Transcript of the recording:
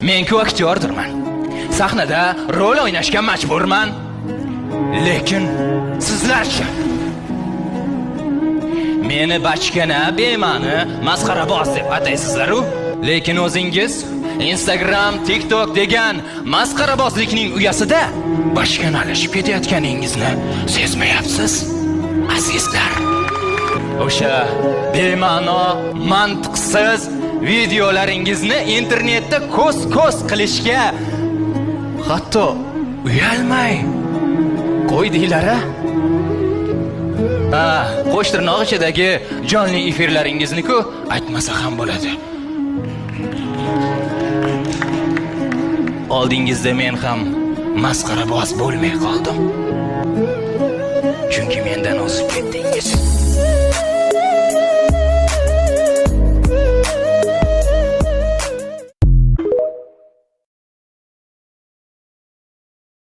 Men-ku aktyordirman. Sahnada rol o'ynashga majburman. Lekin sizlarchi? Meni bachkana, bema'ni, masxaraboz deb ataysizlar-ku. Lekin o'zingiz Instagram, TikTok degan masxarabozlikning uyasida bachkanalashib ketayotganingizni sezmayapsiz, azizlar. O'sha bema'no, mantiqsiz videolaringizni internetda ko'z qilishga hatto uyalmay qo'ydinglar-a? Qo'sh tirnoq ichidagi jonli efirlaringizni-ku aytmasa ham bo'ladi. Oldingizda men ham masxaraboz bo'lmay qoldim. Chunki mendan o'zib ketdingiz.